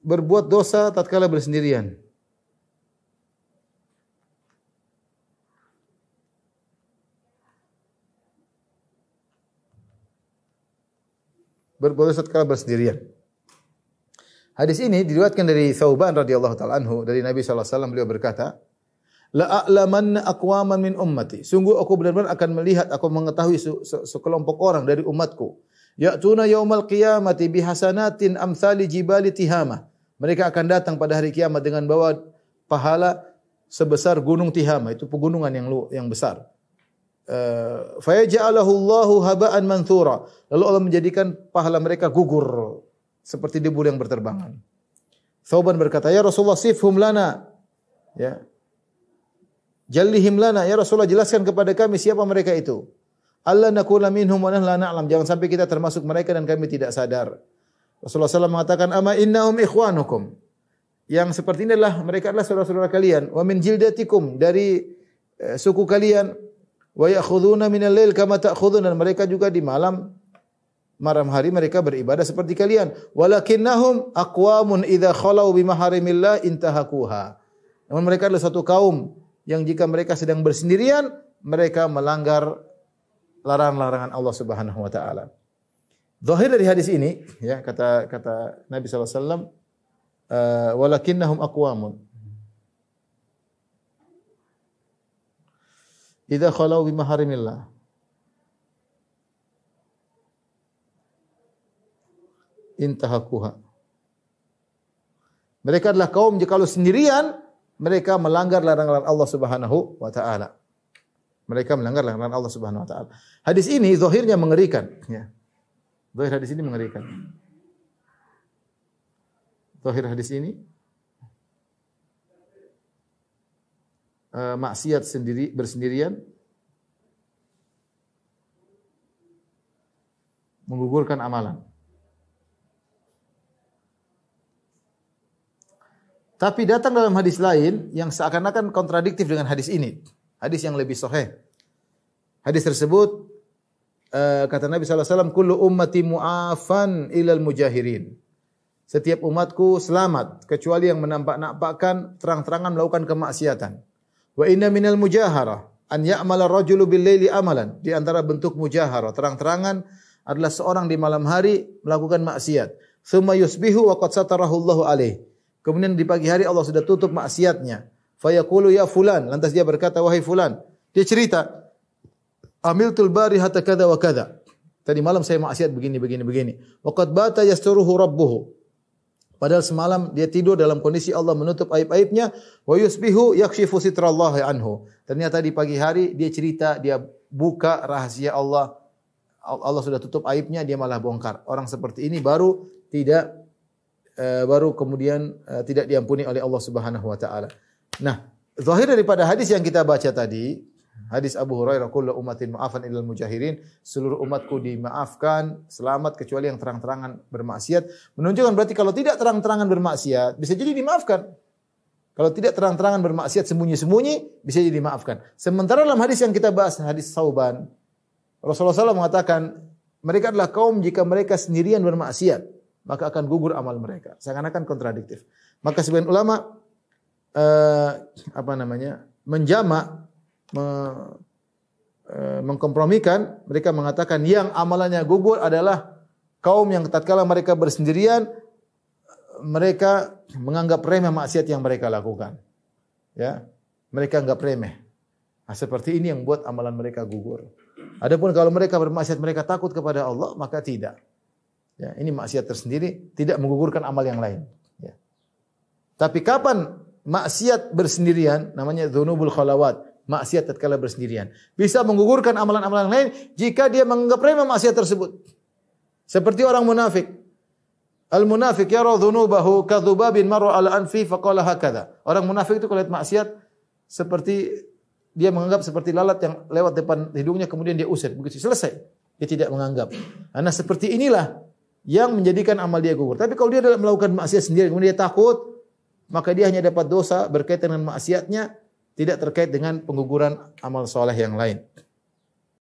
berbuat dosa tatkala bersendirian. Berbuat dosa tatkala bersendirian. Hadis ini diriwayatkan dari Thauban radhiyallahu taala anhu dari Nabi sallallahu alaihi wasallam, beliau berkata, "La a'lamanna aqwaman min ummati." Sungguh aku benar-benar akan melihat, aku mengetahui sekelompok orang dari umatku. Ya'tuna yaumal qiyamati bihasanatin amsali jibali Tihama. Mereka akan datang pada hari kiamat dengan bawa pahala sebesar gunung Tihama, itu pegunungan yang besar. Fayaj'alahu Allahu haba'an manthura. Lalu Allah menjadikan pahala mereka gugur seperti debu yang berterbangan. Thauban berkata, "Ya Rasulullah, sifhum lana." Ya. Jallihim lana, ya Rasulullah, jelaskan kepada kami siapa mereka itu. Allah nakuna minhum wa nahnu la na'lam. Jangan sampai kita termasuk mereka dan kami tidak sadar. Rasulullah SAW mengatakan, "Ama innahum ikhwanukum." Yang seperti ini adalah mereka adalah saudara-saudara kalian. Wa min jildatikum, dari suku kalian. Wa ya'khuduna minal lail kama ta'khudun, dan mereka juga di malam hari mereka beribadah seperti kalian. Walakinnahum aqwamun idza khalau bimaharimillah intahakuha. Namun mereka adalah satu kaum yang jika mereka sedang bersendirian, mereka melanggar larangan-larangan Allah Subhanahu wa taala. Zahir dari hadis ini, ya, kata Nabi sallallahu alaihi wasallam, walakinnahum aqwamun idza khalau bimaharimillah. Intahakuha. Mereka adalah kaum jikalau sendirian mereka melanggar larangan Allah Subhanahu wa taala. Mereka melanggar larangan Allah Subhanahu wa taala. Hadis ini zahirnya mengerikan, ya. Zahir hadis ini mengerikan. Zahir hadis ini maksiat bersendirian menggugurkan amalan. Tapi datang dalam hadis lain yang seakan-akan kontradiktif dengan hadis ini. Hadis yang lebih sahih. Hadis tersebut kata Nabi sallallahu alaihi wasallam, "Kullu ummati mu'afan ilal mujahirin." Setiap umatku selamat kecuali yang menampak-nampakkan terang-terangan melakukan kemaksiatan. Wa inna minal mujaharah an ya'mala rajulu bil laili amalan. Di antara bentuk mujaharah, terang-terangan, adalah seorang di malam hari melakukan maksiat. Tsumma yusbihu wa qad satarahu Allahu alaihi. Kemudian di pagi hari Allah sudah tutup maksiatnya. Fayaqulu ya fulan, lantas dia berkata, wahai fulan. Dia cerita, amiltul barihata kadza wa kadza. Tadi malam saya maksiat begini. Wa qad bata yasturuhu rabbuhu. Padahal semalam dia tidur dalam kondisi Allah menutup aib-aibnya. Wa yusbihu yakshifu sitrallahi anhu. Ternyata di pagi hari dia cerita, dia buka rahasia Allah. Allah sudah tutup aibnya, dia malah bongkar. Orang seperti ini baru kemudian tidak diampuni oleh Allah Subhanahu wa taala. Nah, zahir daripada hadis yang kita baca tadi, hadis Abu Hurairah, kullu ummatin mu'afan ilal mujahirin, seluruh umatku dimaafkan, selamat kecuali yang terang-terangan bermaksiat, menunjukkan berarti kalau tidak terang-terangan bermaksiat bisa jadi dimaafkan. Kalau tidak terang-terangan bermaksiat sembunyi-sembunyi bisa jadi dimaafkan. Sementara dalam hadis yang kita bahas, hadis Thauban, Rasulullah SAW mengatakan mereka adalah kaum jika mereka sendirian bermaksiat maka akan gugur amal mereka. Seakan-akan kontradiktif. Maka sebagian ulama menjamak, mengkompromikan, mereka mengatakan yang amalannya gugur adalah kaum yang tatkala mereka bersendirian mereka menganggap remeh maksiat yang mereka lakukan. Ya, mereka anggap remeh. Nah, seperti ini yang buat amalan mereka gugur. Adapun kalau mereka bermaksiat mereka takut kepada Allah, maka tidak. Ya, ini maksiat tersendiri, tidak menggugurkan amal yang lain. Ya. Tapi kapan maksiat bersendirian, namanya dzunubul khalawat, maksiat tatkala bersendirian, bisa menggugurkan amalan-amalan lain jika dia menganggap remeh maksiat tersebut. Seperti orang munafik. Al-munafiq yara dzunubahu kadzubabin marra ala anfi faqala hakadha. Orang munafik itu kalau lihat maksiat seperti dia menganggap seperti lalat yang lewat depan hidungnya kemudian dia usir, begitu selesai. Dia tidak menganggap. Karena seperti inilah yang menjadikan amal dia gugur. Tapi kalau dia melakukan maksiat sendiri, kemudian dia takut, maka dia hanya dapat dosa berkaitan dengan maksiatnya, tidak terkait dengan pengguguran amal soleh yang lain.